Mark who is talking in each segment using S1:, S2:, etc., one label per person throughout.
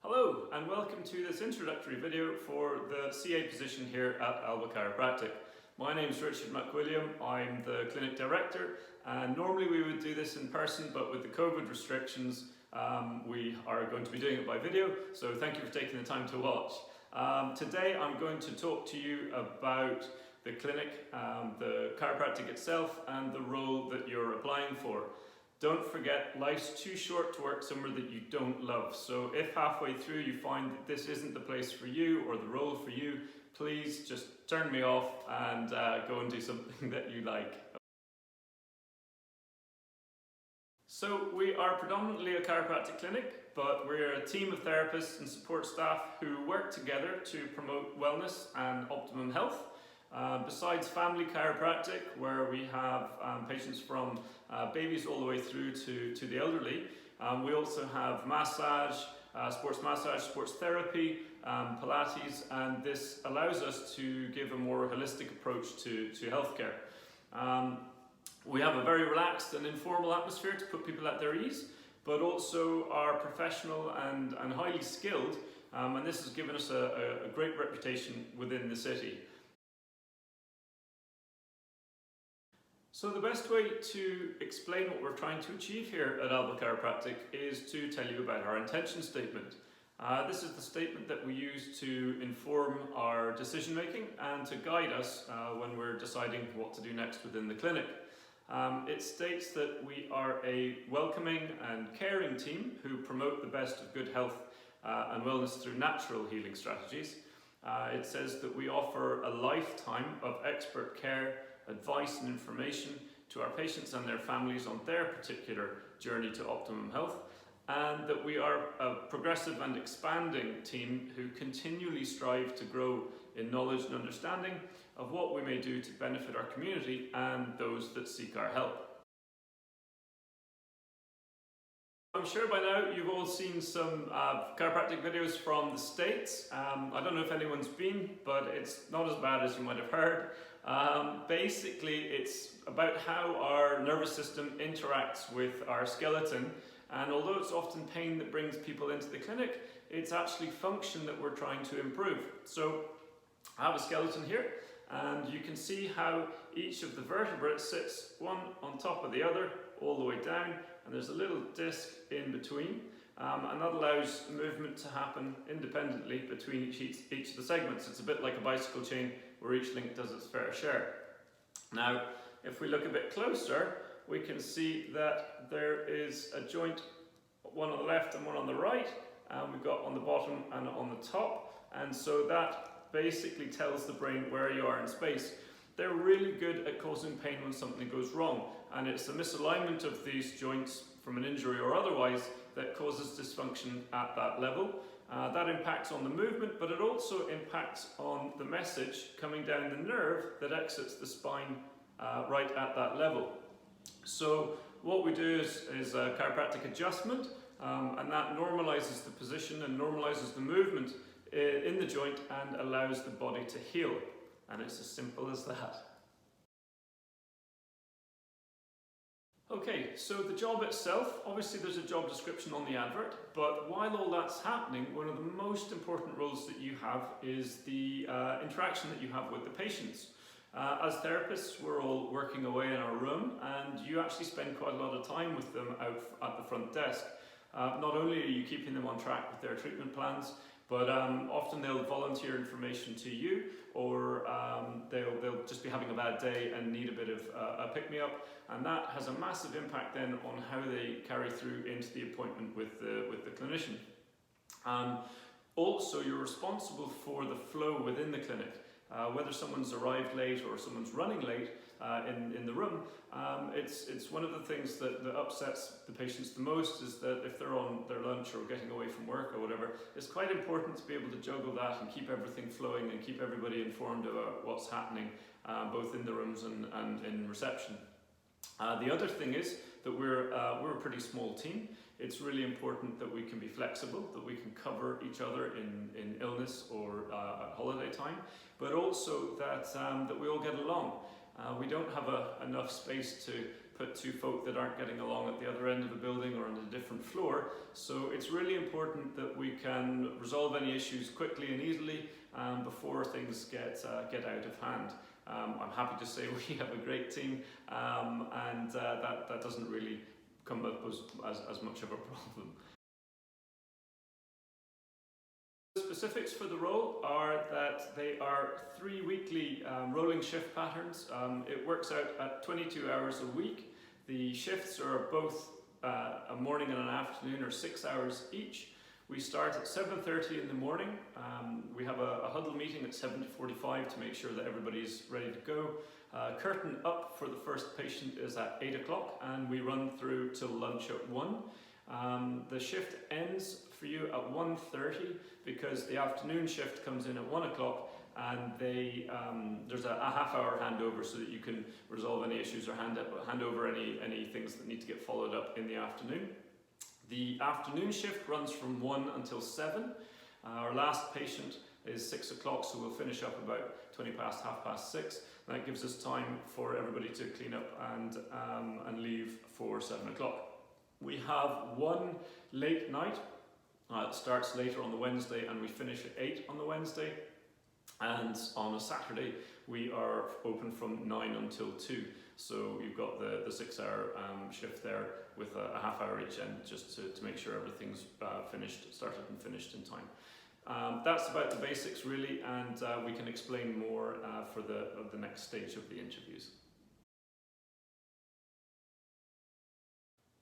S1: Hello and welcome to this introductory video for the CA position here at Alba Chiropractic. My name is Richard McWilliam, I'm the clinic director, and normally we would do this in person, but with the COVID restrictions we are going to be doing it by video, so thank you for taking the time to watch. Today I'm going to talk to you about the clinic, the chiropractic itself and the role that you're applying for. Don't forget, life's too short to work somewhere that you don't love. So if halfway through you find that this isn't the place for you or the role for you, please just turn me off and go and do something that you like. So we are predominantly a chiropractic clinic, but we're a team of therapists and support staff who work together to promote wellness and optimum health. Besides family chiropractic, where we have patients from babies all the way through to the elderly, we also have massage, sports therapy, Pilates, and this allows us to give a more holistic approach to healthcare. We have a very relaxed and informal atmosphere to put people at their ease, but also are professional and highly skilled, and this has given us a great reputation within the city. So the best way to explain what we're trying to achieve here at Alba Chiropractic is to tell you about our intention statement. This is the statement that we use to inform our decision making and to guide us when we're deciding what to do next within the clinic. It states that we are a welcoming and caring team who promote the best of good health and wellness through natural healing strategies. It says that we offer a lifetime of expert care, advice and information to our patients and their families on their particular journey to optimum health, and that we are a progressive and expanding team who continually strive to grow in knowledge and understanding of what we may do to benefit our community and those that seek our help. I'm sure by now you've all seen some chiropractic videos from the States. I don't know if anyone's been, but it's not as bad as you might have heard. Basically, it's about how our nervous system interacts with our skeleton, and although it's often pain that brings people into the clinic, it's actually function that we're trying to improve. So I have a skeleton here, and you can see how each of the vertebrae sits one on top of the other all the way down, and there's a little disc in between, and that allows movement to happen independently between each of the segments. It's a bit like a bicycle chain where each link does its fair share. Now, if we look a bit closer, we can see that there is a joint, one on the left and one on the right, and we've got on the bottom and on the top, and so that basically tells the brain where you are in space. They're really good at causing pain when something goes wrong, and it's the misalignment of these joints from an injury or otherwise that causes dysfunction at that level. That impacts on the movement, but it also impacts on the message coming down the nerve that exits the spine right at that level. So what we do is a chiropractic adjustment, and that normalizes the position and normalizes the movement in the joint and allows the body to heal. And it's as simple as that. Okay, so the job itself, obviously there's a job description on the advert, but while all that's happening, one of the most important roles that you have is the interaction that you have with the patients. As therapists, we're all working away in our room, and you actually spend quite a lot of time with them out at the front desk. Not only are you keeping them on track with their treatment plans, but often they'll volunteer information to you, or they'll just be having a bad day and need a bit of a pick-me-up, and that has a massive impact then on how they carry through into the appointment with the clinician. Also, you're responsible for the flow within the clinic. Whether someone's arrived late or someone's running late in the room, it's one of the things that upsets the patients the most is that if they're on their lunch or getting away from work or whatever, it's quite important to be able to juggle that and keep everything flowing and keep everybody informed about what's happening both in the rooms and in reception. The other thing is that we're a pretty small team. It's really important that we can be flexible, that we can cover each other in illness or at holiday time, but also that we all get along. We don't have enough space to put two folk that aren't getting along at the other end of a building or in a different different floor, so it's really important that we can resolve any issues quickly and easily before things get out of hand. I'm happy to say we have a great team, and that doesn't really come up as much of a problem. The specifics for the role are that they are 3 weekly rolling shift patterns. It works out at 22 hours a week. The shifts are both a morning and an afternoon, or 6 hours each. We start at 7:30 in the morning. We have a huddle meeting at 7:45 to make sure that everybody's ready to go. Curtain up for the first patient is at 8 o'clock, and we run through till lunch at 1. The shift ends for you at 1:30 because the afternoon shift comes in at 1 o'clock, and there's a half-hour handover so that you can resolve any issues or hand over any things that need to get followed up in the afternoon. The afternoon shift runs from 1 until 7. Our last patient is 6 o'clock, so we'll finish up about 20 past, 6:30. That gives us time for everybody to clean up and leave for 7 o'clock. We have one late night. It starts later on the Wednesday and we finish at 8 on the Wednesday. And on a Saturday we are open from 9 until 2. So you've got the 6-hour shift there with a half-hour each end, just to make sure everything's started and finished in time. That's about the basics really, and we can explain more for the next stage of the interviews.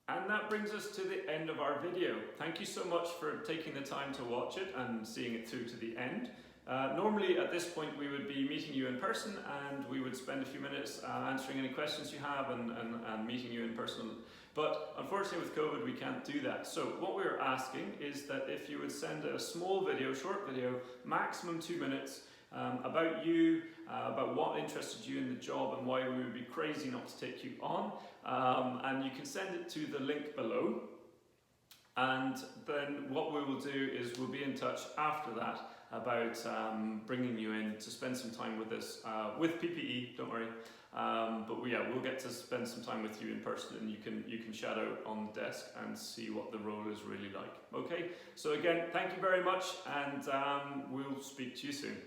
S1: And that brings us to the end of our video. Thank you so much for taking the time to watch it and seeing it through to the end. Normally at this point we would be meeting you in person, and we would spend a few minutes answering any questions you have and meeting you in person. But unfortunately with COVID we can't do that. So what we're asking is that if you would send a small video, short video, maximum 2 minutes, about you, about what interested you in the job and why we would be crazy not to take you on. And you can send it to the link below. And then what we will do is we'll be in touch after that about bringing you in to spend some time with us, with PPE, don't worry. But we'll get to spend some time with you in person, and you can chat out on the desk and see what the role is really like. Okay, so again, thank you very much, and we'll speak to you soon.